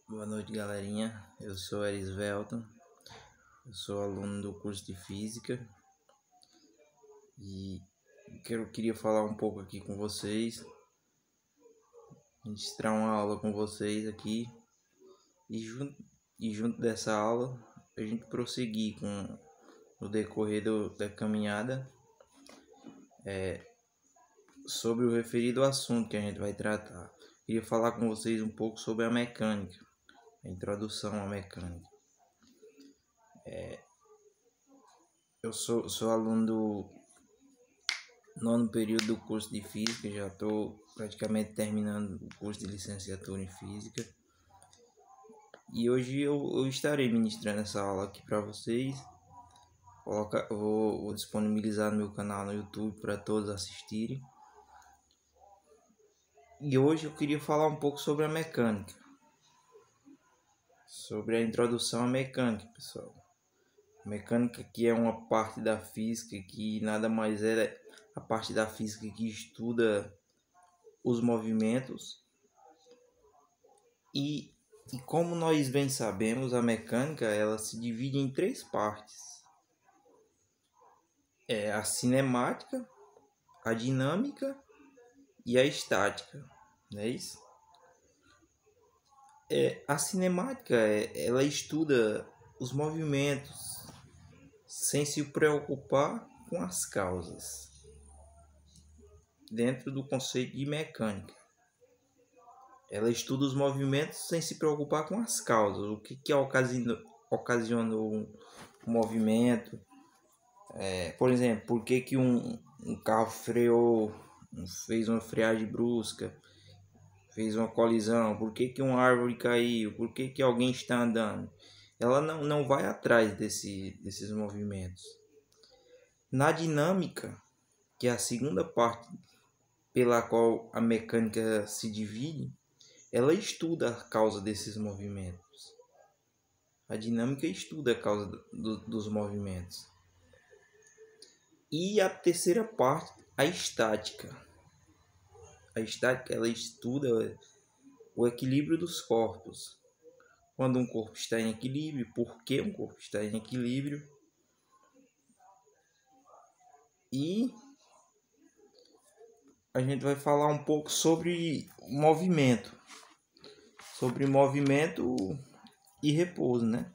Boa noite, galerinha. Eu sou Erisvelton, eu sou aluno do curso de Física e queria falar um pouco aqui com vocês, ministrar uma aula com vocês aqui e junto dessa aula a gente prosseguir com o decorrer da caminhada sobre o referido assunto que a gente vai tratar. Queria falar com vocês um pouco sobre a mecânica, a introdução à mecânica. Eu sou aluno do nono período do curso de Física, já estou praticamente terminando o curso de licenciatura em Física. E hoje eu estarei ministrando essa aula aqui para vocês. Vou disponibilizar no meu canal no YouTube para todos assistirem. E hoje eu queria falar um pouco sobre a mecânica. Sobre a introdução à mecânica, pessoal. A mecânica que é uma parte da física que nada mais é a parte da física que estuda os movimentos. E como nós bem sabemos, a mecânica ela se divide em três partes. É a cinemática, a dinâmica e a estática, não é isso? A cinemática ela estuda os movimentos sem se preocupar com as causas, dentro do conceito de mecânica. Ela estuda os movimentos sem se preocupar com as causas, o que ocasionou um movimento. Por exemplo, por que um carro freou, fez uma freagem brusca, fez uma colisão, por que uma árvore caiu, por que alguém está andando. Ela não vai atrás desses movimentos. Na dinâmica, que é a segunda parte pela qual a mecânica se divide, ela estuda a causa desses movimentos. A dinâmica estuda a causa dos movimentos. E a terceira parte, a estática. A estática ela estuda o equilíbrio dos corpos. Quando um corpo está em equilíbrio, por que um corpo está em equilíbrio. E a gente vai falar um pouco sobre movimento. Sobre movimento e repouso, né?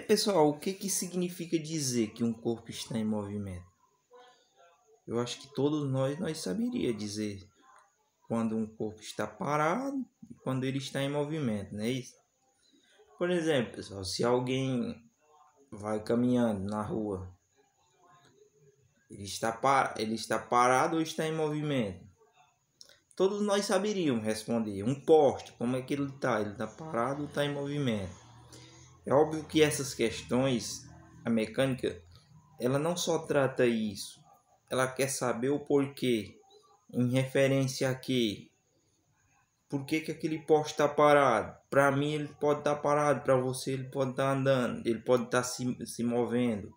Pessoal, o que significa dizer que um corpo está em movimento? Eu acho que todos nós saberíamos dizer quando um corpo está parado e quando ele está em movimento, não é isso? Por exemplo, pessoal, se alguém vai caminhando na rua, ele está parado ou está em movimento? Todos nós saberíamos responder. Um poste, como é que ele está? Ele está parado ou está em movimento? É óbvio que essas questões, a mecânica, ela não só trata isso, ela quer saber o porquê, em referência a quê. Por que aquele poste está parado? Para mim ele pode estar parado, para você ele pode estar andando, ele pode estar se movendo.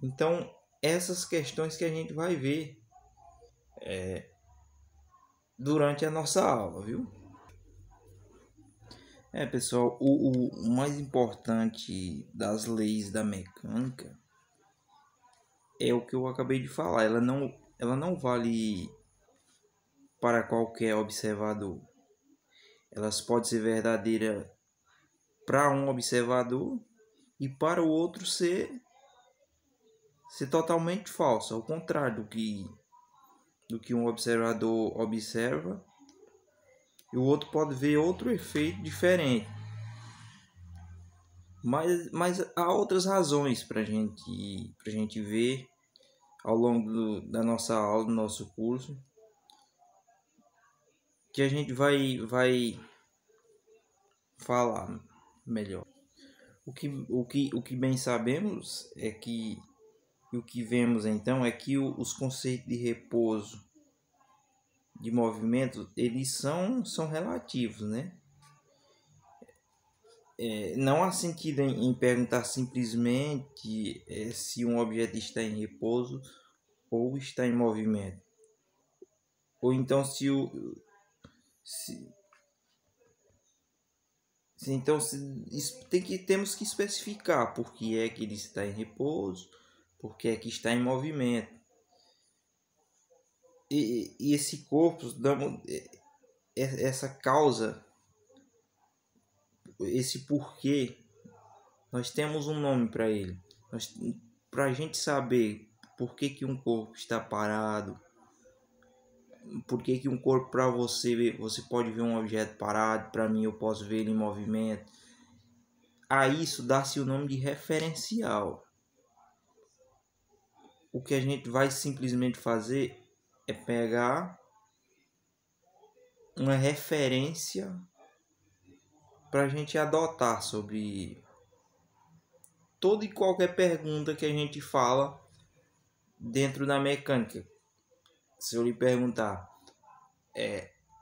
Então, essas questões que a gente vai ver durante a nossa aula, viu? Pessoal, o mais importante das leis da mecânica é o que eu acabei de falar. Ela não vale para qualquer observador. Elas podem ser verdadeiras para um observador e para o outro ser totalmente falsa, ao contrário do que um observador observa, e o outro pode ver outro efeito diferente. Mas há outras razões para a gente ver ao longo da nossa aula, do nosso curso, que a gente vai falar melhor. O que bem sabemos é que o que vemos então é que os conceitos de repouso, de movimento, eles são relativos, né? Não há sentido em perguntar simplesmente se um objeto está em repouso ou está em movimento. Ou então Então temos que especificar por que é que ele está em repouso, por que é que está em movimento. E esse corpo, essa causa, esse porquê, nós temos um nome para ele. Para a gente saber por que, que um corpo está parado, por que, que um corpo, para você pode ver um objeto parado, para mim eu posso ver ele em movimento. A isso dá-se o nome de referencial. O que a gente vai simplesmente fazer é pegar uma referência para a gente adotar sobre toda e qualquer pergunta que a gente fala dentro da mecânica. Se eu lhe perguntar,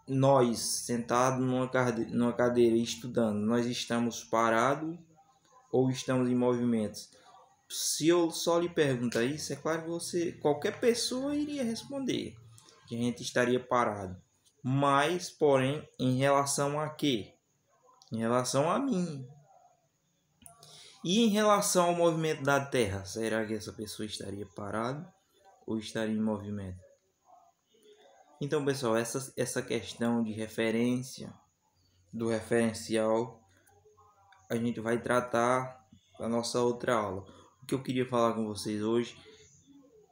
nós sentados numa cadeira estudando, nós estamos parados ou estamos em movimentos? Se eu só lhe perguntar isso, é claro que qualquer pessoa iria responder que a gente estaria parado. Mas, porém, em relação a quê? Em relação a mim. E em relação ao movimento da Terra, será que essa pessoa estaria parada ou estaria em movimento? Então, pessoal, essa questão de referência, do referencial, a gente vai tratar na nossa outra aula. O que eu queria falar com vocês hoje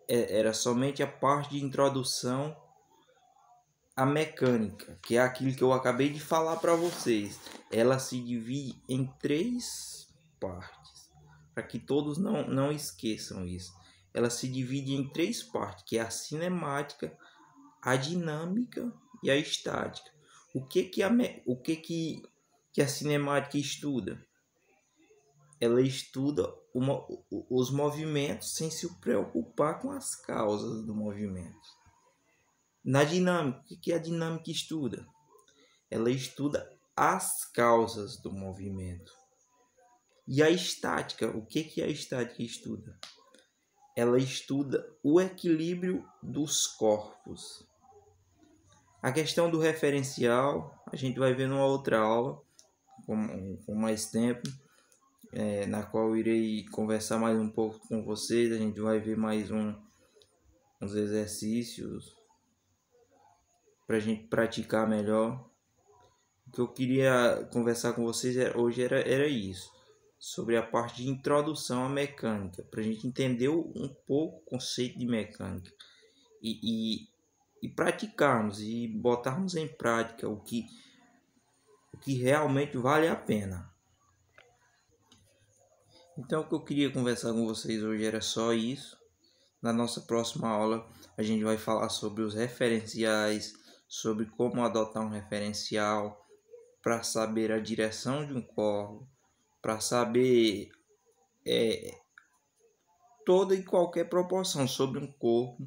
era somente a parte de introdução à mecânica, que é aquilo que eu acabei de falar para vocês. Ela se divide em 3 partes, para que todos não esqueçam isso. Ela se divide em 3 partes, que é a cinemática, a dinâmica e a estática. O que a cinemática estuda? Ela estuda os movimentos sem se preocupar com as causas do movimento. Na dinâmica, o que a dinâmica estuda? Ela estuda as causas do movimento. E a estática, o que a estática estuda? Ela estuda o equilíbrio dos corpos. A questão do referencial, a gente vai ver numa outra aula, com mais tempo, na qual eu irei conversar mais um pouco com vocês. A gente vai ver mais uns exercícios para a gente praticar melhor. O que eu queria conversar com vocês hoje era isso, sobre a parte de introdução à mecânica, para a gente entender um pouco o conceito de mecânica e praticarmos e botarmos em prática o que realmente vale a pena. Então, o que eu queria conversar com vocês hoje era só isso. Na nossa próxima aula, a gente vai falar sobre os referenciais, sobre como adotar um referencial para saber a direção de um corpo, para saber toda e qualquer proporção sobre um corpo.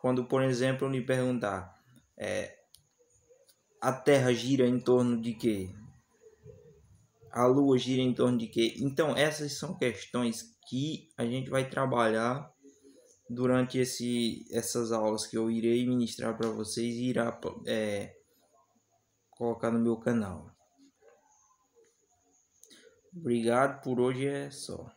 Quando, por exemplo, eu lhe perguntar, a Terra gira em torno de quê? A Lua gira em torno de quê? Então, essas são questões que a gente vai trabalhar durante essas aulas que eu irei ministrar para vocês e irá colocar no meu canal. Obrigado, por hoje é só.